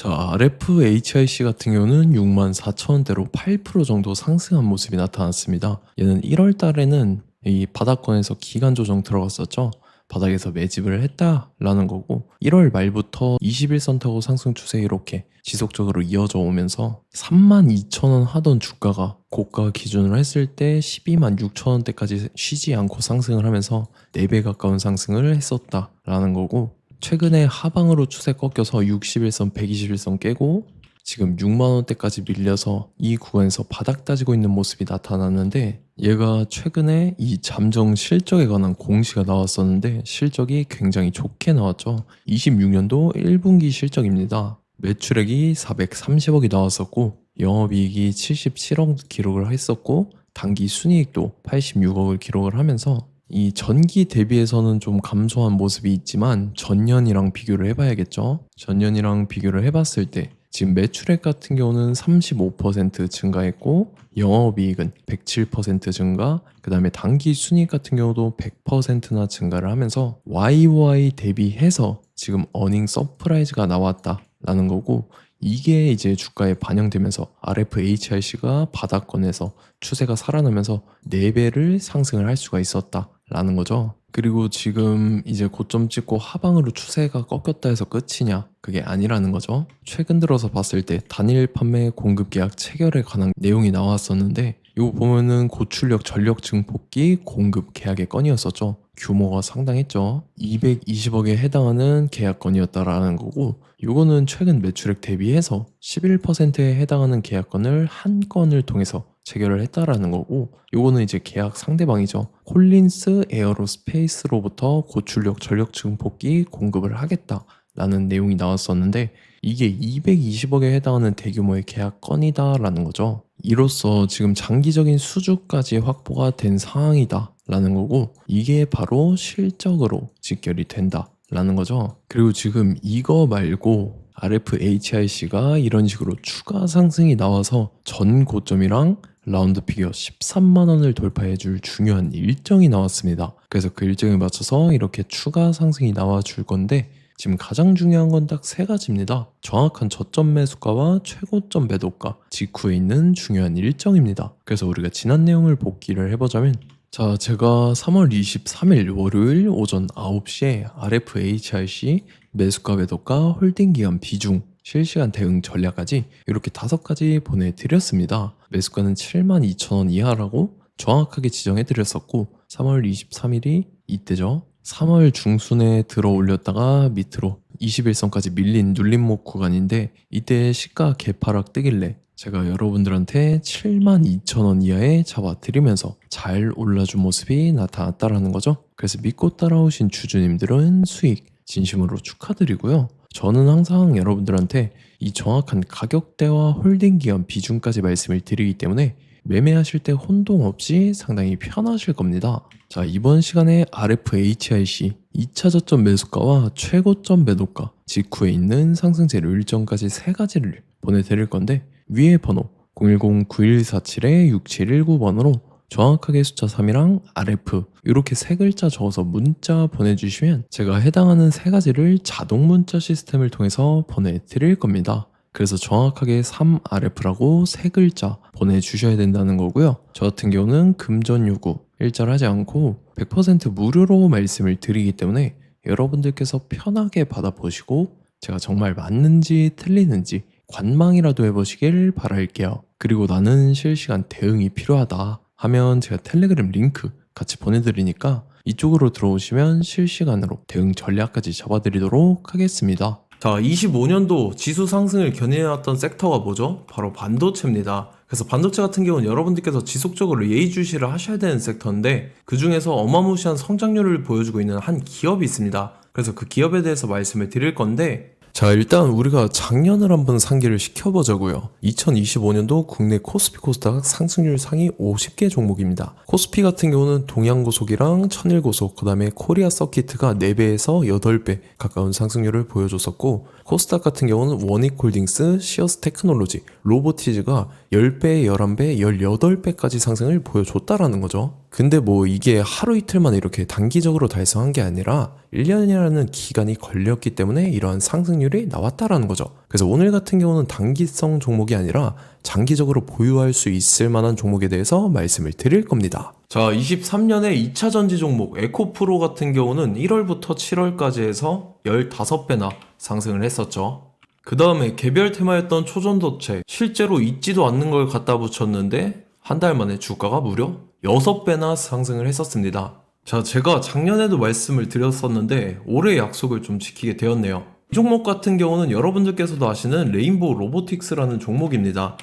자, RFHIC 같은 경우는 64,000원대로 8% 정도 상승한 모습이 나타났습니다. 얘는 1월 달에는 이 바닥권에서 기간 조정 들어갔었죠. 바닥에서 매집을 했다라는 거고 1월 말부터 21선 타고 상승 추세 이렇게 지속적으로 이어져 오면서 32,000원 하던 주가가 고가 기준으로 했을 때 126,000원대까지 쉬지 않고 상승을 하면서 4배 가까운 상승을 했었다라는 거고, 최근에 하방으로 추세 꺾여서 61선, 121선 깨고 지금 6만원대까지 밀려서 이 구간에서 바닥 따지고 있는 모습이 나타났는데, 얘가 최근에 이 잠정 실적에 관한 공시가 나왔었는데 실적이 굉장히 좋게 나왔죠. 26년도 1분기 실적입니다. 매출액이 430억이 나왔었고 영업이익이 77억 기록을 했었고 당기 순이익도 86억을 기록을 하면서 이 전기 대비해서는 좀 감소한 모습이 있지만 전년이랑 비교를 해봐야겠죠. 전년이랑 비교를 해봤을 때 지금 매출액 같은 경우는 35% 증가했고 영업이익은 107% 증가, 그 다음에 당기 순이익 같은 경우도 100%나 증가를 하면서 YOY 대비해서 지금 어닝 서프라이즈가 나왔다라는 거고, 이게 이제 주가에 반영되면서 RFHIC가 바닥권에서 추세가 살아나면서 4배를 상승을 할 수가 있었다라는 거죠. 그리고 지금 이제 고점 찍고 하방으로 추세가 꺾였다 해서 끝이냐? 그게 아니라는 거죠. 최근 들어서 봤을 때 단일 판매 공급 계약 체결에 관한 내용이 나왔었는데, 이거 보면은 고출력 전력 증폭기 공급 계약의 건이었었죠. 규모가 상당했죠. 220억에 해당하는 계약건이었다라는 거고, 이거는 최근 매출액 대비해서 11%에 해당하는 계약건을 한 건을 통해서 체결을 했다라는 거고, 요거는 이제 계약 상대방이죠. 콜린스 에어로스페이스로부터 고출력 전력 증폭기 공급을 하겠다라는 내용이 나왔었는데, 이게 220억에 해당하는 대규모의 계약 건이다라는 거죠. 이로써 지금 장기적인 수주까지 확보가 된 상황이다라는 거고, 이게 바로 실적으로 직결이 된다라는 거죠. 그리고 지금 이거 말고 RFHIC가 이런 식으로 추가 상승이 나와서 전 고점이랑 라운드 피겨 13만원을 돌파해줄 중요한 일정이 나왔습니다. 그래서 그 일정에 맞춰서 이렇게 추가 상승이 나와줄 건데, 지금 가장 중요한 건 딱 3가지입니다. 정확한 저점 매수가와 최고점 매도가 직후에 있는 중요한 일정입니다. 그래서 우리가 지난 내용을 복기를 해보자면, 자, 제가 3월 23일 월요일 오전 9시에 RFHIC 매수가 매도가 홀딩 기간 비중 실시간 대응 전략까지 이렇게 5가지 보내드렸습니다. 매수가는 72,000원 이하라고 정확하게 지정해드렸었고, 3월 23일이 이때죠. 3월 중순에 들어 올렸다가 밑으로 21선까지 밀린 눌림목 구간인데, 이때 시가 개파락 뜨길래 제가 여러분들한테 72,000원 이하에 잡아드리면서 잘 올라준 모습이 나타났다라는 거죠. 그래서 믿고 따라오신 주주님들은 수익 진심으로 축하드리고요. 저는 항상 여러분들한테 이 정확한 가격대와 홀딩 기간 비중까지 말씀을 드리기 때문에 매매하실 때 혼동 없이 상당히 편하실 겁니다. 자, 이번 시간에 RFHIC 2차 저점 매수가와 최고점 매도가 직후에 있는 상승 재료 일정까지 3가지를 보내드릴 건데, 위에 번호 010-9147-6719번으로 정확하게 숫자 3이랑 RF 이렇게 3글자 적어서 문자 보내주시면 제가 해당하는 3가지를 자동 문자 시스템을 통해서 보내드릴 겁니다. 그래서 정확하게 3RF라고 3글자 보내주셔야 된다는 거고요. 저 같은 경우는 금전 요구 일절 하지 않고 100% 무료로 말씀을 드리기 때문에 여러분들께서 편하게 받아보시고 제가 정말 맞는지 틀리는지 관망이라도 해보시길 바랄게요. 그리고 나는 실시간 대응이 필요하다 하면 제가 텔레그램 링크 같이 보내드리니까 이쪽으로 들어오시면 실시간으로 대응 전략까지 잡아드리도록 하겠습니다. 자, 25년도 지수 상승을 견인해왔던 섹터가 뭐죠? 바로 반도체입니다. 그래서 반도체 같은 경우는 여러분들께서 지속적으로 예의주시를 하셔야 되는 섹터인데, 그 중에서 어마무시한 성장률을 보여주고 있는 한 기업이 있습니다. 그래서 그 기업에 대해서 말씀을 드릴 건데, 자, 일단 우리가 작년을 한번 상기를 시켜보자고요. 2025년도 국내 코스피 코스닥 상승률 상위 50개 종목입니다. 코스피 같은 경우는 동양고속이랑 천일고속, 그 다음에 코리아 서키트가 4배에서 8배 가까운 상승률을 보여줬었고, 코스닥 같은 경우는 원익홀딩스, 시어스 테크놀로지, 로보티즈가 10배, 11배, 18배까지 상승을 보여줬다라는 거죠. 근데 뭐 이게 하루 이틀 만에 이렇게 단기적으로 달성한 게 아니라 1년이라는 기간이 걸렸기 때문에 이러한 상승률이 나왔다라는 거죠. 그래서 오늘 같은 경우는 단기성 종목이 아니라 장기적으로 보유할 수 있을 만한 종목에 대해서 말씀을 드릴 겁니다. 자, 23년에 2차 전지 종목 에코프로 같은 경우는 1월부터 7월까지 해서 15배나 상승을 했었죠. 그 다음에 개별 테마였던 초전도체, 실제로 있지도 않는 걸 갖다 붙였는데 한 달 만에 주가가 무려 6배나 상승을 했었습니다. 자, 제가 작년에도 말씀을 드렸었는데 올해 약속을 좀 지키게 되었네요. 이 종목 같은 경우는 여러분들께서도 아시는 레인보우 로보틱스라는 종목입니다.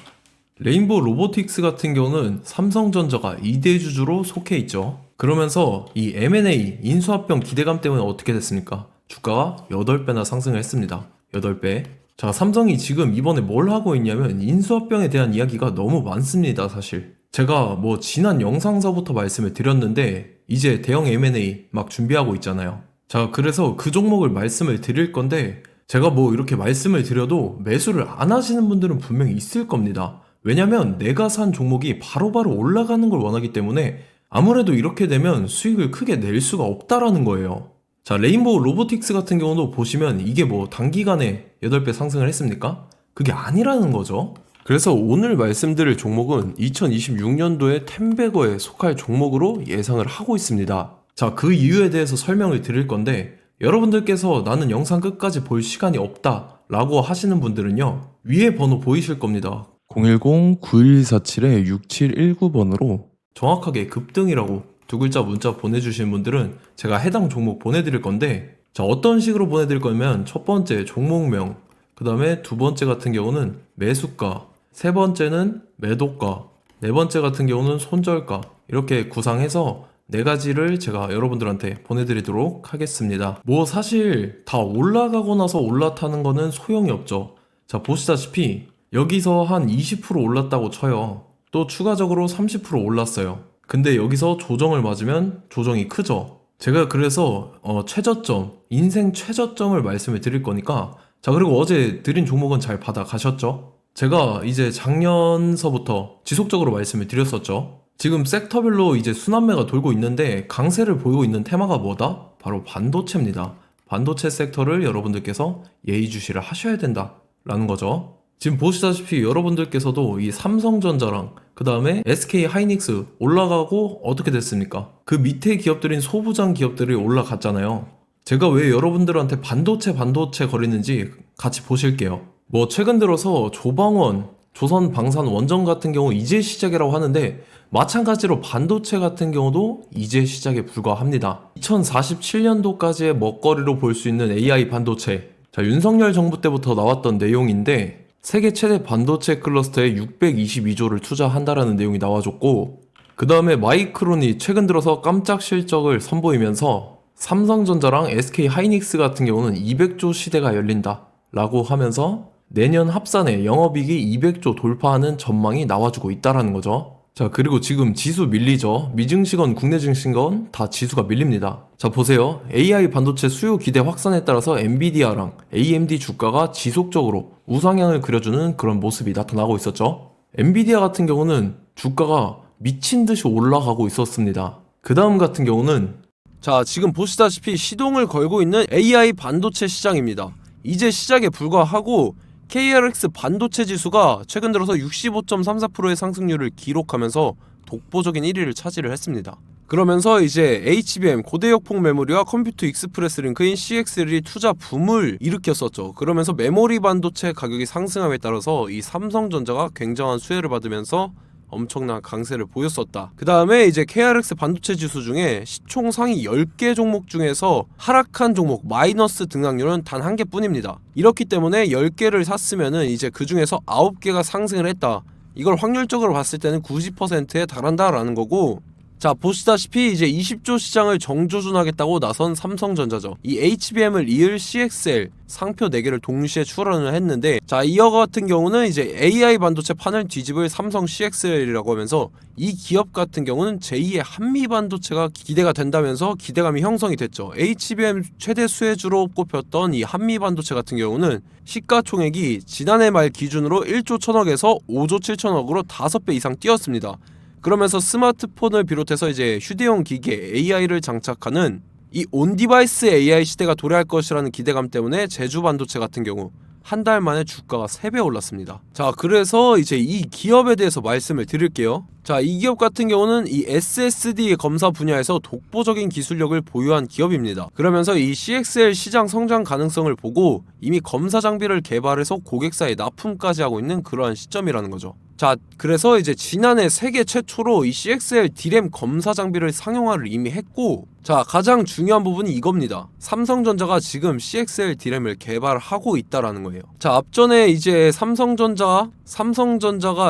레인보우 로보틱스 같은 경우는 삼성전자가 2대 주주로 속해 있죠. 그러면서 이 M&A 인수합병 기대감 때문에 어떻게 됐습니까? 주가가 8배나 상승을 했습니다. 8배. 자, 삼성이 지금 이번에 뭘 하고 있냐면 인수합병에 대한 이야기가 너무 많습니다, 사실. 제가 뭐 지난 영상서부터 말씀을 드렸는데 이제 대형 M&A 막 준비하고 있잖아요. 자, 그래서 그 종목을 말씀을 드릴 건데 제가 뭐 이렇게 말씀을 드려도 매수를 안 하시는 분들은 분명히 있을 겁니다. 왜냐면 내가 산 종목이 바로바로 올라가는 걸 원하기 때문에 아무래도 이렇게 되면 수익을 크게 낼 수가 없다라는 거예요. 자, 레인보우 로보틱스 같은 경우도 보시면 이게 뭐 단기간에 8배 상승을 했습니까? 그게 아니라는 거죠. 그래서 오늘 말씀드릴 종목은 2026년도에 텐베거에 속할 종목으로 예상을 하고 있습니다. 자, 그 이유에 대해서 설명을 드릴 건데 여러분들께서 나는 영상 끝까지 볼 시간이 없다 라고 하시는 분들은요, 위에 번호 보이실 겁니다. 010-9147-6719번으로 정확하게 급등이라고 두 글자 문자 보내주신 분들은 제가 해당 종목 보내드릴 건데, 자, 어떤 식으로 보내드릴 거냐면 첫 번째 종목명, 그 다음에 두 번째 같은 경우는 매수가, 세 번째는 매도가, 네 번째 같은 경우는 손절가, 이렇게 구상해서 네 가지를 제가 여러분들한테 보내드리도록 하겠습니다. 뭐 사실 다 올라가고 나서 올라타는 거는 소용이 없죠. 자, 보시다시피 여기서 한 20% 올랐다고 쳐요. 또 추가적으로 30% 올랐어요. 근데 여기서 조정을 맞으면 조정이 크죠. 제가 그래서 최저점, 인생 최저점을 말씀을 드릴 거니까, 자, 그리고 어제 드린 종목은 잘 받아가셨죠? 제가 이제 작년서부터 지속적으로 말씀을 드렸었죠. 지금 섹터별로 이제 순환매가 돌고 있는데 강세를 보이고 있는 테마가 뭐다? 바로 반도체입니다. 반도체 섹터를 여러분들께서 예의주시를 하셔야 된다라는 거죠. 지금 보시다시피 여러분들께서도 이 삼성전자랑 그 다음에 SK 하이닉스 올라가고 어떻게 됐습니까? 그 밑에 기업들인 소부장 기업들이 올라갔잖아요. 제가 왜 여러분들한테 반도체 거리는지 같이 보실게요. 뭐 최근 들어서 조방원, 조선방산원전 같은 경우 이제 시작이라고 하는데 마찬가지로 반도체 같은 경우도 이제 시작에 불과합니다. 2047년도까지의 먹거리로 볼 수 있는 AI 반도체. 자, 윤석열 정부 때부터 나왔던 내용인데 세계 최대 반도체 클러스터에 622조를 투자한다라는 내용이 나와줬고, 그 다음에 마이크론이 최근 들어서 깜짝 실적을 선보이면서 삼성전자랑 SK 하이닉스 같은 경우는 200조 시대가 열린다 라고 하면서 내년 합산에 영업이익이 200조 돌파하는 전망이 나와주고 있다라는 거죠. 자, 그리고 지금 지수 밀리죠. 미증시건 국내 증시건 다 지수가 밀립니다. 자, 보세요. AI 반도체 수요 기대 확산에 따라서 엔비디아랑 AMD 주가가 지속적으로 우상향을 그려주는 그런 모습이 나타나고 있었죠. 엔비디아 같은 경우는 주가가 미친 듯이 올라가고 있었습니다. 그 다음 같은 경우는, 자, 지금 보시다시피 시동을 걸고 있는 AI 반도체 시장입니다. 이제 시작에 불과하고 KRX 반도체 지수가 최근 들어서 65.34%의 상승률을 기록하면서 독보적인 1위를 차지를 했습니다. 그러면서 이제 HBM 고대역폭 메모리와 컴퓨터 익스프레스 링크인 CXL이 투자 붐을 일으켰었죠. 그러면서 메모리 반도체 가격이 상승함에 따라서 이 삼성전자가 굉장한 수혜를 받으면서 엄청난 강세를 보였었다. 그 다음에 이제 KRX 반도체 지수 중에 시총 상위 10개 종목 중에서 하락한 종목 마이너스 등락률은 단 1개 뿐입니다. 이렇기 때문에 10개를 샀으면은 이제 그 중에서 9개가 상승을 했다. 이걸 확률적으로 봤을 때는 90%에 달한다라는 거고, 자, 보시다시피 이제 20조 시장을 정조준하겠다고 나선 삼성전자죠. 이 HBM을 이을 CXL 상표 4개를 동시에 출원을 했는데, 자, 이어 같은 경우는 이제 AI 반도체 판을 뒤집을 삼성 CXL이라고 하면서 이 기업 같은 경우는 제2의 한미 반도체가 기대가 된다면서 기대감이 형성이 됐죠. HBM 최대 수혜주로 꼽혔던 이 한미 반도체 같은 경우는 시가총액이 지난해 말 기준으로 1조 1000억에서 5조 7천억으로 5배 이상 뛰었습니다. 그러면서 스마트폰을 비롯해서 이제 휴대용 기기에 AI를 장착하는 이 온디바이스 AI 시대가 도래할 것이라는 기대감 때문에 제주 반도체 같은 경우 한 달 만에 주가가 3배 올랐습니다. 자, 그래서 이제 이 기업에 대해서 말씀을 드릴게요. 자, 이 기업 같은 경우는 이 SSD 검사 분야에서 독보적인 기술력을 보유한 기업입니다. 그러면서 이 CXL 시장 성장 가능성을 보고 이미 검사 장비를 개발해서 고객사에 납품까지 하고 있는 그러한 시점이라는 거죠. 자, 그래서 이제 지난해 세계 최초로 이 CXL D램 검사 장비를 상용화를 이미 했고, 자, 가장 중요한 부분이 이겁니다. 삼성전자가 지금 CXL D램을 개발하고 있다라는 거예요. 자, 앞전에 이제 삼성전자가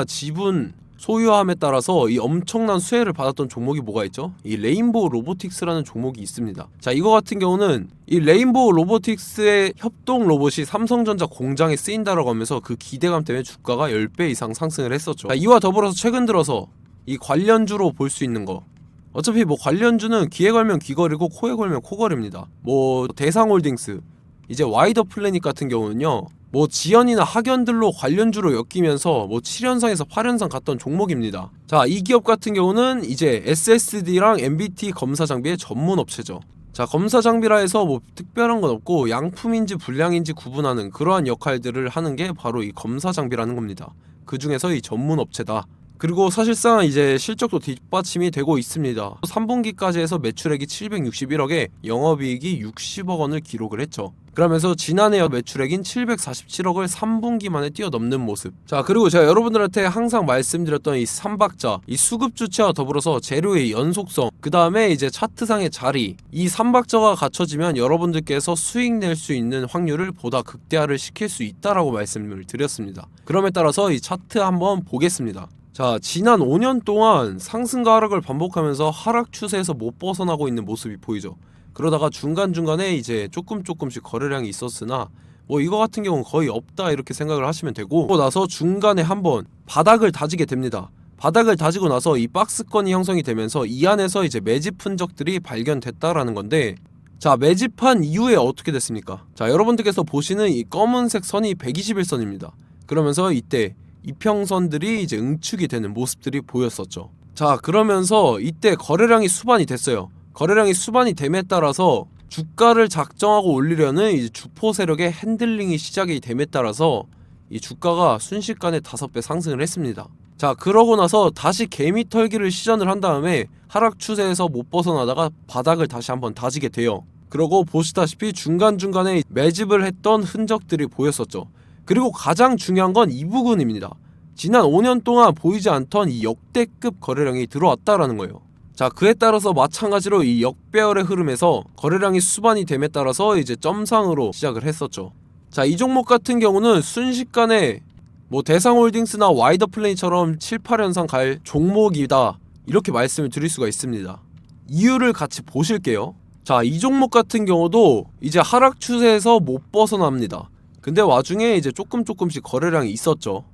지분 소유함에 따라서 이 엄청난 수혜를 받았던 종목이 뭐가 있죠? 이 레인보우 로보틱스라는 종목이 있습니다. 자, 이거 같은 경우는 이 레인보우 로보틱스의 협동 로봇이 삼성전자 공장에 쓰인다라고 하면서 그 기대감 때문에 주가가 10배 이상 상승을 했었죠. 자, 이와 더불어서 최근 들어서 이 관련주로 볼 수 있는 거, 어차피 뭐 관련주는 귀에 걸면 귀걸이고 코에 걸면 코걸입니다. 뭐 대상홀딩스, 이제 와이더 플래닛 같은 경우는요, 뭐 지연이나 학연들로 관련주로 엮이면서 뭐 7연상에서 8연상 갔던 종목입니다. 자, 이 기업 같은 경우는 이제 SSD랑 MBT 검사 장비의 전문 업체죠. 자, 검사 장비라 해서 뭐 특별한 건 없고 양품인지 불량인지 구분하는 그러한 역할들을 하는 게 바로 이 검사 장비라는 겁니다. 그 중에서 이 전문 업체다. 그리고 사실상 이제 실적도 뒷받침이 되고 있습니다. 3분기까지 해서 매출액이 761억에 영업이익이 60억 원을 기록을 했죠. 그러면서 지난해 매출액인 747억을 3분기 만에 뛰어넘는 모습. 자, 그리고 제가 여러분들한테 항상 말씀드렸던 이 3박자, 이 수급 주체와 더불어서 재료의 연속성, 그 다음에 이제 차트상의 자리, 이 3박자가 갖춰지면 여러분들께서 수익 낼 수 있는 확률을 보다 극대화를 시킬 수 있다라고 말씀을 드렸습니다. 그럼에 따라서 이 차트 한번 보겠습니다. 자, 지난 5년 동안 상승과 하락을 반복하면서 하락 추세에서 못 벗어나고 있는 모습이 보이죠. 그러다가 중간중간에 이제 조금씩 거래량이 있었으나 뭐 이거 같은 경우는 거의 없다 이렇게 생각을 하시면 되고, 그러고 나서 중간에 한번 바닥을 다지게 됩니다. 바닥을 다지고 나서 이 박스권이 형성이 되면서 이 안에서 이제 매집 흔적들이 발견됐다라는 건데, 자, 매집한 이후에 어떻게 됐습니까? 자, 여러분들께서 보시는 이 검은색 선이 121선입니다. 그러면서 이때 이평선들이 이제 응축이 되는 모습들이 보였었죠. 자, 그러면서 이때 거래량이 수반이 됐어요. 거래량이 수반이 됨에 따라서 주가를 작정하고 올리려는 이제 주포 세력의 핸들링이 시작이 됨에 따라서 이 주가가 순식간에 5배 상승을 했습니다. 자, 그러고 나서 다시 개미 털기를 시전을 한 다음에 하락 추세에서 못 벗어나다가 바닥을 다시 한번 다지게 돼요. 그러고 보시다시피 중간중간에 매집을 했던 흔적들이 보였었죠. 그리고 가장 중요한 건 이 부분입니다. 지난 5년 동안 보이지 않던 이 역대급 거래량이 들어왔다라는 거예요. 자, 그에 따라서 마찬가지로 이 역배열의 흐름에서 거래량이 수반이 됨에 따라서 이제 점상으로 시작을 했었죠. 자, 이 종목 같은 경우는 순식간에 뭐 대상홀딩스나 와이더 플레이처럼 7, 8연상 갈 종목이다 이렇게 말씀을 드릴 수가 있습니다. 이유를 같이 보실게요. 자, 이 종목 같은 경우도 이제 하락 추세에서 못 벗어납니다. 근데 와중에 이제 조금씩 거래량이 있었죠.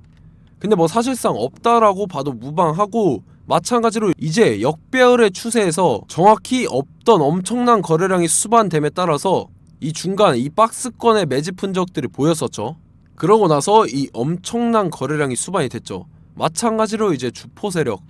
근데 뭐 사실상 없다라고 봐도 무방하고, 마찬가지로 이제 역배열의 추세에서 정확히 없던 엄청난 거래량이 수반됨에 따라서 이 중간 이 박스권의 매집 흔적들이 보였었죠. 그러고 나서 이 엄청난 거래량이 수반이 됐죠. 마찬가지로 이제 주포 세력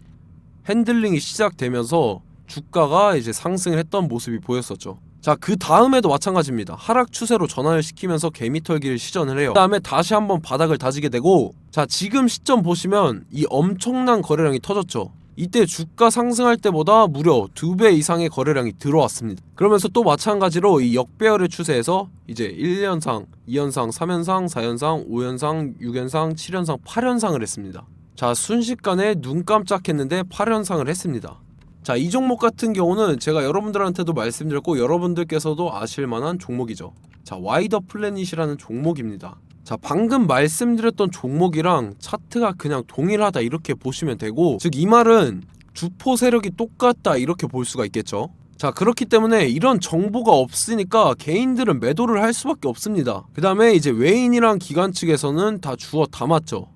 핸들링이 시작되면서 주가가 이제 상승을 했던 모습이 보였었죠. 자, 그 다음에도 마찬가지입니다. 하락 추세로 전환을 시키면서 개미털기를 시전을 해요. 그 다음에 다시 한번 바닥을 다지게 되고, 자, 지금 시점 보시면 이 엄청난 거래량이 터졌죠. 이때 주가 상승할 때보다 무려 2배 이상의 거래량이 들어왔습니다. 그러면서 또 마찬가지로 이 역배열의 추세에서 이제 1연상, 2연상, 3연상, 4연상, 5연상, 6연상, 7연상, 8연상을 했습니다. 자, 순식간에 눈 깜짝했는데 8연상을 했습니다. 자, 이 종목 같은 경우는 제가 여러분들한테도 말씀드렸고 여러분들께서도 아실만한 종목이죠. 자, 와이더 플래닛이라는 종목입니다. 자, 방금 말씀드렸던 종목이랑 차트가 그냥 동일하다 이렇게 보시면 되고, 즉 이 말은 주포 세력이 똑같다 이렇게 볼 수가 있겠죠. 자, 그렇기 때문에 이런 정보가 없으니까 개인들은 매도를 할 수밖에 없습니다. 그 다음에 이제 외인이랑 기관 측에서는 다 주워 담았죠.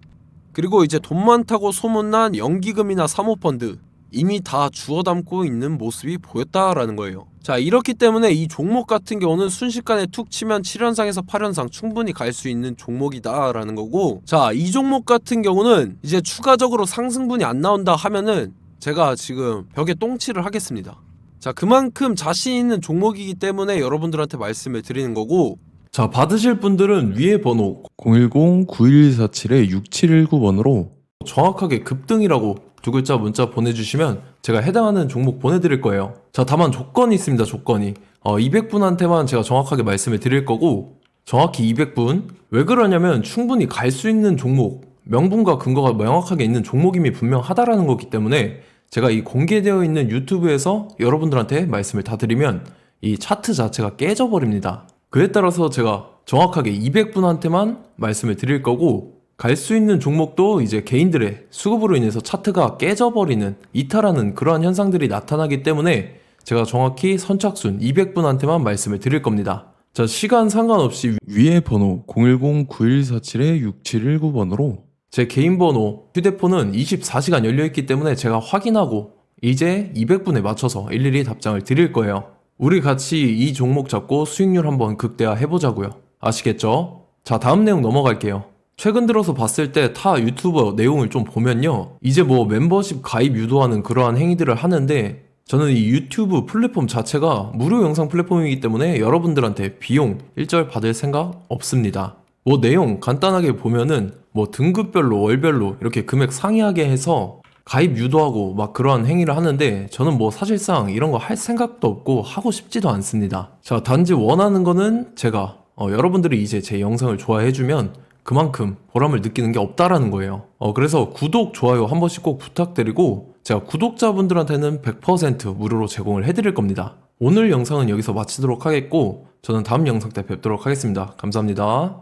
그리고 이제 돈 많다고 소문난 연기금이나 사모펀드 이미 다 주워 담고 있는 모습이 보였다라는 거예요. 자, 이렇기 때문에 이 종목 같은 경우는 순식간에 툭 치면 7연상에서 8연상 충분히 갈 수 있는 종목이다 라는 거고, 자, 이 종목 같은 경우는 이제 추가적으로 상승분이 안 나온다 하면은 제가 지금 벽에 똥칠을 하겠습니다. 자, 그만큼 자신 있는 종목이기 때문에 여러분들한테 말씀을 드리는 거고, 자, 받으실 분들은 위에 번호 010-9147-6719번으로 정확하게 급등이라고 두 글자 문자 보내주시면 제가 해당하는 종목 보내드릴 거예요. 자, 다만 조건이 있습니다. 조건이 200분한테만 제가 정확하게 말씀을 드릴 거고, 정확히 200분. 왜 그러냐면 충분히 갈 수 있는 종목, 명분과 근거가 명확하게 있는 종목임이 분명하다라는 거기 때문에 제가 이 공개되어 있는 유튜브에서 여러분들한테 말씀을 다 드리면 이 차트 자체가 깨져버립니다. 그에 따라서 제가 정확하게 200분한테만 말씀을 드릴 거고, 갈 수 있는 종목도 이제 개인들의 수급으로 인해서 차트가 깨져버리는, 이탈하는 그러한 현상들이 나타나기 때문에 제가 정확히 선착순 200분한테만 말씀을 드릴 겁니다. 자, 시간 상관없이 위에 번호 010-9147-6719번으로 제 개인 번호, 휴대폰은 24시간 열려있기 때문에 제가 확인하고 이제 200분에 맞춰서 일일이 답장을 드릴 거예요. 우리 같이 이 종목 잡고 수익률 한번 극대화 해보자고요. 아시겠죠? 자, 다음 내용 넘어갈게요. 최근 들어서 봤을 때 타 유튜버 내용을 좀 보면요, 이제 뭐 멤버십 가입 유도하는 그러한 행위들을 하는데, 저는 이 유튜브 플랫폼 자체가 무료 영상 플랫폼이기 때문에 여러분들한테 비용 일절 받을 생각 없습니다. 뭐 내용 간단하게 보면은 뭐 등급별로 월별로 이렇게 금액 상이하게 해서 가입 유도하고 막 그러한 행위를 하는데, 저는 뭐 사실상 이런 거 할 생각도 없고 하고 싶지도 않습니다. 자, 단지 원하는 거는 제가 여러분들이 이제 제 영상을 좋아해주면 그만큼 보람을 느끼는 게 없다라는 거예요. 그래서 구독, 좋아요 한 번씩 꼭 부탁드리고, 제가 구독자분들한테는 100% 무료로 제공을 해드릴 겁니다. 오늘 영상은 여기서 마치도록 하겠고, 저는 다음 영상 때 뵙도록 하겠습니다. 감사합니다.